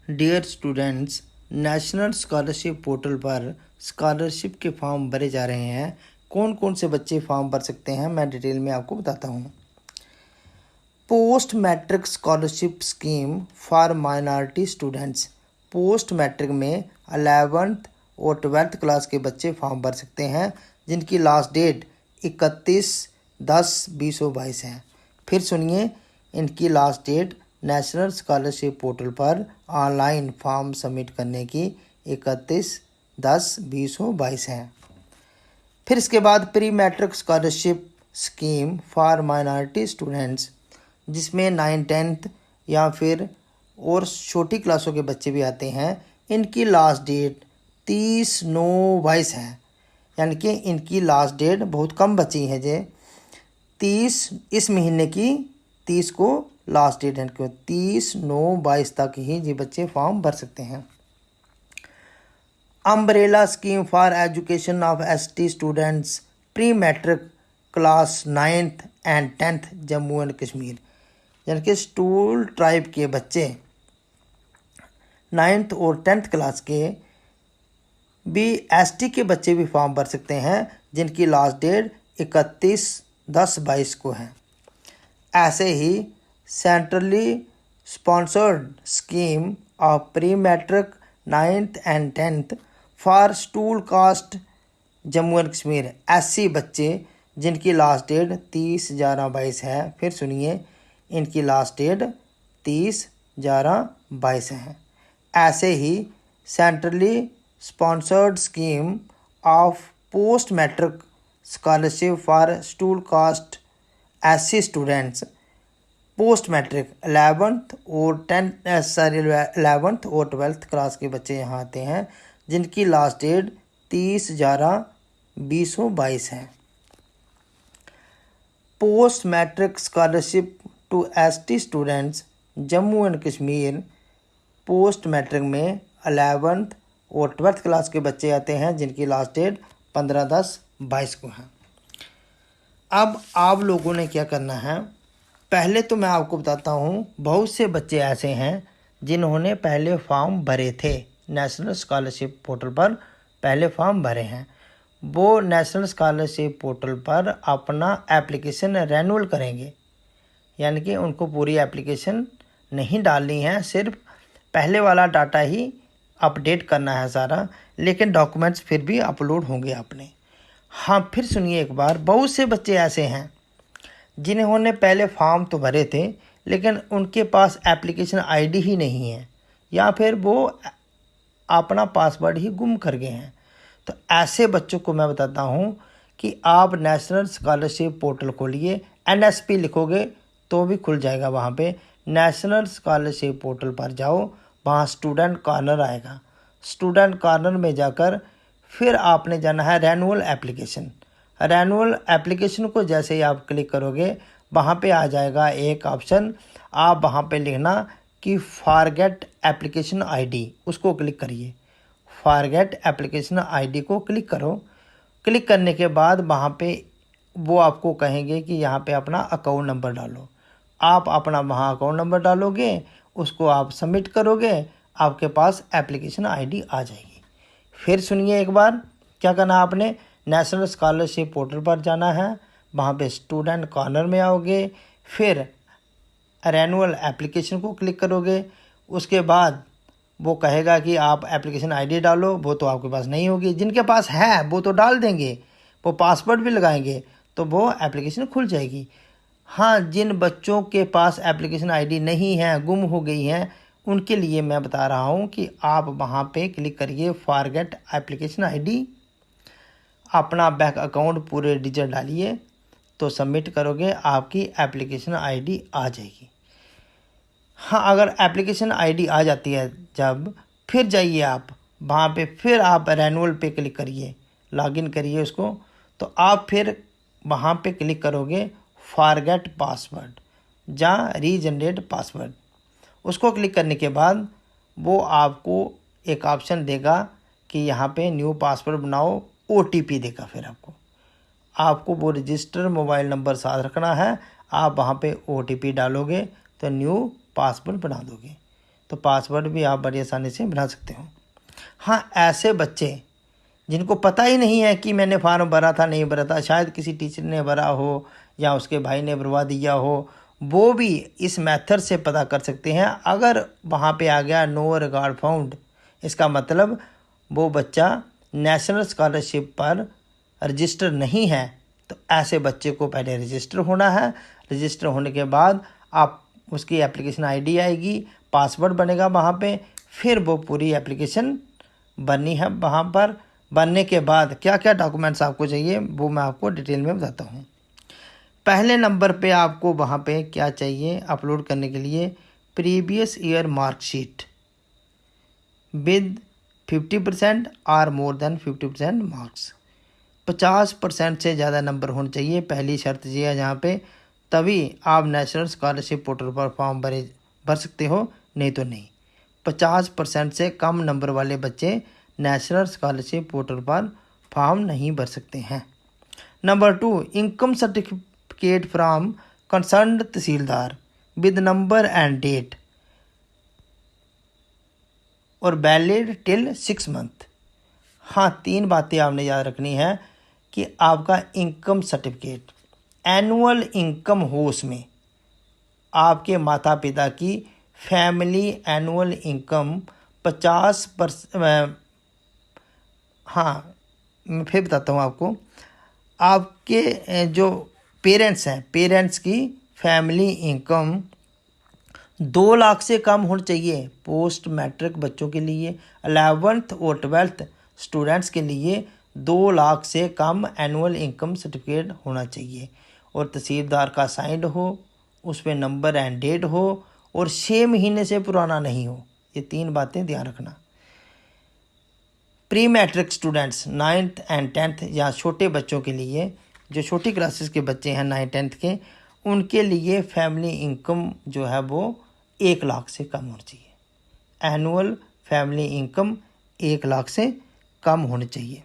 Dear students, national scholarship portal पर scholarship के form भरे जा रहे हैं। कौन कौन से बच्चे फॉर्म भर सकते हैं, मैं डिटेल में आपको बताता हूँ। Post matric scholarship scheme for minority students. Post matric में 11th और 12th क्लास के बच्चे फॉर्म भर सकते हैं, जिनकी लास्ट डेट 31/10/2022 है। फिर सुनिए, इनकी last date national scholarship portal पर ऑनलाइन फॉर्म सबमिट करने की 31/10/2022 है। फिर इसके बाद pre matric scholarship scheme for minority students, जिसमें 9th-10th या फिर और छोटी क्लासों के बच्चे भी आते हैं। इनकी लास्ट डेट 30/9/22 है, यानी कि इनकी लास्ट डेट बहुत कम बची है। जे 30 इस महीने की 30 को लास्ट डेट है, 30/9/22 तक ही ये बच्चे फॉर्म भर सकते हैं। Umbrella scheme for education of ST students pre matric class 9th and 10th Jammu and Kashmir, यानी कि स्टूल ट्राइब के बच्चे 9th और 10th क्लास के भी ST के बच्चे भी फॉर्म भर सकते हैं, जिनकी लास्ट डेट 31/10/22 को है। ऐसे ही centrally sponsored scheme of pre matric 9th and 10th for stool caste Jammu and Kashmir SC बच्चे, जिनकी लास्ट डेट 30/11/22 है। फिर सुनिए, इनकी लास्ट डेट 30/11/22 है। ऐसे ही centrally sponsored scheme of post matric scholarship for stool caste SC students post matric 11th और 12th क्लास के बच्चे यहाँ आते हैं, जिनकी लास्ट डेट 30/11/2022 है। Post matric scholarship to ST students Jammu and Kashmir post matric में 11th और 12th क्लास के बच्चे आते हैं, जिनकी लास्ट डेट 15/10/22 को है। अब आप लोगों ने क्या करना है, पहले तो मैं आपको बताता हूँ, बहुत से बच्चे ऐसे हैं जिन्होंने पहले फॉर्म भरे थे, नेशनल स्कॉलरशिप पोर्टल पर पहले फॉर्म भरे हैं। वो नेशनल स्कॉलरशिप पोर्टल पर अपना एप्लीकेशन रेन्यूअल करेंगे, यानी कि उनको पूरी एप्लीकेशन नहीं डालनी है, सिर्फ पहले वाला डाटा ही अपडेट करना है सारा, लेकिन डॉक्यूमेंट्स फिर भी अपलोड होंगे अपने। हाँ, फिर सुनिए एक बार, बहुत से बच्चे ऐसे हैं जिन्होंने पहले फॉर्म तो भरे थे, लेकिन उनके पास एप्लीकेशन ID ही नहीं है, या फिर वो अपना पासवर्ड ही गुम कर गए हैं। तो ऐसे बच्चों को मैं बताता हूँ कि आप नेशनल स्कॉलरशिप पोर्टल खोलिए, NSP लिखोगे तो भी खुल जाएगा। वहाँ पे नेशनल स्कॉलरशिप पोर्टल पर जाओ, वहाँ स्टूडेंट कॉर्नर आएगा। स्टूडेंट कॉर्नर में जाकर फिर आपने जाना है रेन्यूअल एप्लीकेशन। रेन्यूअल एप्लीकेशन को जैसे ही आप क्लिक करोगे, वहाँ पे आ जाएगा एक ऑप्शन, आप वहाँ पे लिखना कि फॉरगेट एप्लीकेशन ID, उसको क्लिक करिए। फॉरगेट एप्लीकेशन ID को क्लिक करो। क्लिक करने के बाद वहाँ पे वो आपको कहेंगे कि यहाँ पे अपना अकाउंट नंबर डालो। आप अपना वहाँ अकाउंट नंबर डालोगे, उसको आप सबमिट करोगे, आपके पास एप्लीकेशन ID आ जाएगी। फिर सुनिए एक बार, क्या करना आपने, नेशनल स्कॉलरशिप पोर्टल पर जाना है, वहाँ पे स्टूडेंट कॉर्नर में आओगे, फिर रेन्यूअल एप्लीकेशन को क्लिक करोगे। उसके बाद वो कहेगा कि आप एप्लीकेशन ID डालो, वो तो आपके पास नहीं होगी। जिनके पास है वो तो डाल देंगे, वो पासवर्ड भी लगाएंगे, तो वो एप्लीकेशन खुल जाएगी। हाँ, जिन बच्चों के पास एप्लीकेशन ID नहीं है, गुम हो गई हैं, उनके लिए मैं बता रहा हूँ कि आप वहाँ पे क्लिक करिए फॉरगेट एप्लीकेशन ID, अपना बैंक अकाउंट पूरे डिजिट डालिए, तो सबमिट करोगे, आपकी एप्लीकेशन ID आ जाएगी। हाँ, अगर एप्लीकेशन ID आ जाती है जब, फिर जाइए आप वहाँ पे, फिर आप रेन्यूअल पे क्लिक करिए, लॉगिन करिए उसको, तो आप फिर वहाँ पे क्लिक करोगे फॉरगेट पासवर्ड या रीजनरेट पासवर्ड। उसको क्लिक करने के बाद वो आपको एक ऑप्शन देगा कि यहाँ पे न्यू पासवर्ड बनाओ, OTP देगा। फिर आपको वो रजिस्टर मोबाइल नंबर साथ रखना है, आप वहाँ पे OTP डालोगे तो न्यू पासवर्ड बना दोगे। तो पासवर्ड भी आप बड़ी आसानी से बना सकते हो। हाँ, ऐसे बच्चे जिनको पता ही नहीं है कि मैंने फॉर्म भरा था नहीं भरा था, शायद किसी टीचर ने भरा हो या उसके भाई ने भरवा दिया हो, वो भी इस मेथड से पता कर सकते हैं। अगर वहाँ पे आ गया नो रिकॉर्ड फाउंड, इसका मतलब वो बच्चा नेशनल स्कॉलरशिप पर रजिस्टर नहीं है। तो ऐसे बच्चे को पहले रजिस्टर होना है। रजिस्टर होने के बाद आप उसकी एप्लीकेशन आईडी आएगी, पासवर्ड बनेगा वहाँ पे, फिर वो पूरी एप्लीकेशन बननी है। वहाँ पर बनने के बाद क्या क्या डॉक्यूमेंट्स आपको चाहिए वो मैं आपको डिटेल में बताता हूँ। पहले नंबर पे आपको वहाँ पे क्या चाहिए अपलोड करने के लिए, प्रीवियस ईयर मार्कशीट विद 50% और मोर देन 50% मार्क्स। 50% से ज़्यादा नंबर होने चाहिए, पहली शर्त ये है जहाँ पे, तभी आप नेशनल स्कॉलरशिप पोर्टल पर फॉर्म भर सकते हो, नहीं तो नहीं। 50% से कम नंबर वाले बच्चे नेशनल स्कॉलरशिप पोर्टल पर फॉर्म नहीं भर सकते हैं। Number 2, income certificate from concerned tehsildar with number and date और वैलिड टिल 6 मंथ। हाँ, 3 बातें आपने याद रखनी है कि आपका इनकम सर्टिफिकेट, एनुअल इनकम हो उसमें, आपके माता पिता की फैमिली एनुअल इनकम 50%। हाँ, मैं फिर बताता हूँ आपको, आपके जो पेरेंट्स हैं, पेरेंट्स की फैमिली इनकम 2 लाख से कम होनी चाहिए पोस्ट मैट्रिक बच्चों के लिए। 11th और 12th स्टूडेंट्स के लिए 2 लाख से कम एनुअल इनकम सर्टिफिकेट होना चाहिए और तहसीलदार का साइंड हो, उस पर नंबर एंड डेट हो और 6 महीने से पुराना नहीं हो। ये 3 बातें ध्यान रखना। Pre matric students 9th and 10th या छोटे बच्चों के लिए, जो छोटी क्लासेस के बच्चे हैं 9th 10th के, उनके लिए फैमिली इनकम जो है वो 1 लाख से कम होनी चाहिए। एनुअल फैमिली इनकम 1 लाख से कम होनी चाहिए।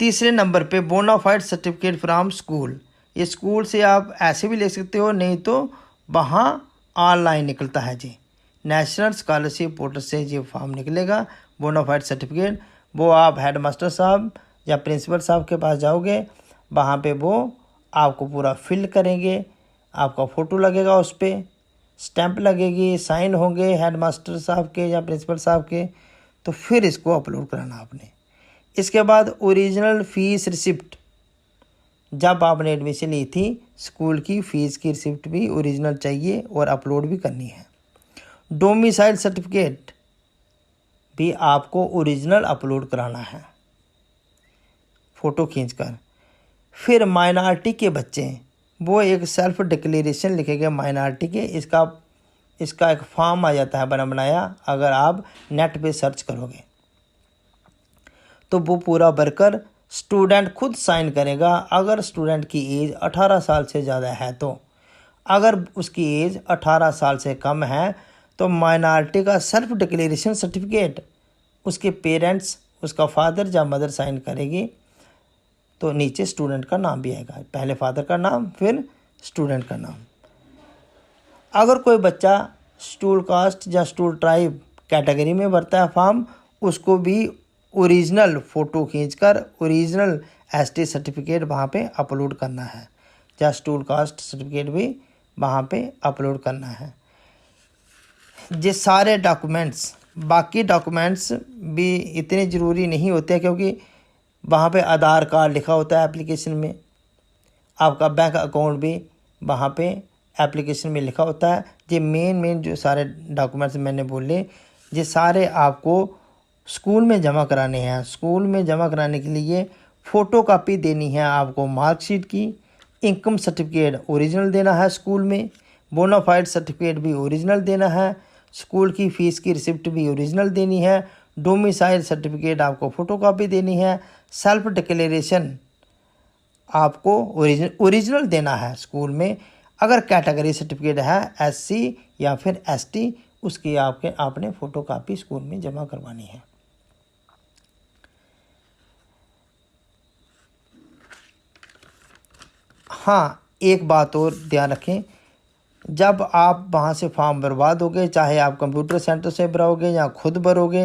तीसरे नंबर पे बोनाफाइड सर्टिफिकेट फ्रॉम स्कूल। ये स्कूल से आप ऐसे भी ले सकते हो, नहीं तो वहाँ ऑनलाइन निकलता है जी, नेशनल स्कॉलरशिप पोर्टल से ये फॉर्म निकलेगा बोनाफाइड सर्टिफिकेट। वो आप हेड मास्टर साहब या प्रिंसिपल साहब के पास जाओगे, वहाँ पे वो आपको पूरा फिल करेंगे, आपका फ़ोटो लगेगा, उस पर स्टैंप लगेगी, साइन होंगे हेड मास्टर साहब के या प्रिंसिपल साहब के, तो फिर इसको अपलोड कराना आपने। इसके बाद ओरिजिनल फ़ीस रिसिप्ट, जब आपने एडमिशन ली थी स्कूल की फ़ीस की रिसिप्ट भी ओरिजिनल चाहिए और अपलोड भी करनी है। डोमिसाइल सर्टिफिकेट भी आपको ओरिजिनल अपलोड कराना है फ़ोटो खींचकर। फिर माइनॉरिटी के बच्चे, वो एक सेल्फ डिक्लेरेशन लिखेंगे माइनॉरिटी के, इसका एक फॉर्म आ जाता है बनाया, अगर आप नेट पे सर्च करोगे तो वो पूरा भरकर स्टूडेंट खुद साइन करेगा। अगर स्टूडेंट की एज 18 साल से ज़्यादा है तो, अगर उसकी एज 18 साल से कम है तो माइनॉरिटी का सेल्फ डिक्लेरेशन सर्टिफिकेट उसके पेरेंट्स, उसका फादर या मदर साइन करेगी, तो नीचे स्टूडेंट का नाम भी आएगा, पहले फादर का नाम फिर स्टूडेंट का नाम। अगर कोई बच्चा स्टूल कास्ट या स्टूल ट्राइब कैटेगरी में भरता है फॉर्म, उसको भी ओरिजिनल फ़ोटो खींचकर ओरिजिनल एसटी सर्टिफिकेट वहाँ पे अपलोड करना है, या स्टूल कास्ट सर्टिफिकेट भी वहाँ पे अपलोड करना है। ये सारे डॉक्यूमेंट्स, बाकी डॉक्यूमेंट्स भी इतने ज़रूरी नहीं होते क्योंकि वहाँ पे आधार कार्ड लिखा होता है एप्लीकेशन में, आपका बैंक अकाउंट भी वहाँ पे एप्लीकेशन में लिखा होता है। ये मेन जो सारे डॉक्यूमेंट्स मैंने बोले, ये सारे आपको स्कूल में जमा कराने हैं। स्कूल में जमा कराने के लिए फ़ोटो कापी देनी है आपको मार्कशीट की, इनकम सर्टिफिकेट ओरिजिनल देना है स्कूल में, बोनाफाइड सर्टिफिकेट भी ओरिजिनल देना है, स्कूल की फ़ीस की रिसिप्ट भी ओरिजिनल देनी है, डोमिसाइल सर्टिफिकेट आपको फ़ोटो कापी देनी है, सेल्फ डिक्लेरेशन आपको ओरिजिनल देना है स्कूल में। अगर कैटेगरी सर्टिफिकेट है एससी या फिर एसटी, उसकी आपने फ़ोटो कापी स्कूल में जमा करवानी है। हाँ, एक बात और ध्यान रखें, जब आप वहाँ से फॉर्म भरवा दोगे, चाहे आप कंप्यूटर सेंटर से भरोगे या खुद भरोगे,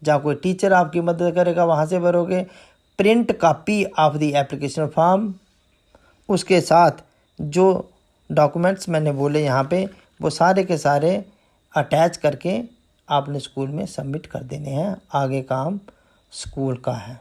या कोई टीचर आपकी मदद करेगा वहाँ से भरोगे, print copy of the application form, उसके साथ जो डॉक्यूमेंट्स मैंने बोले यहाँ पे वो सारे के सारे अटैच करके आपने स्कूल में सबमिट कर देने हैं। आगे काम स्कूल का है।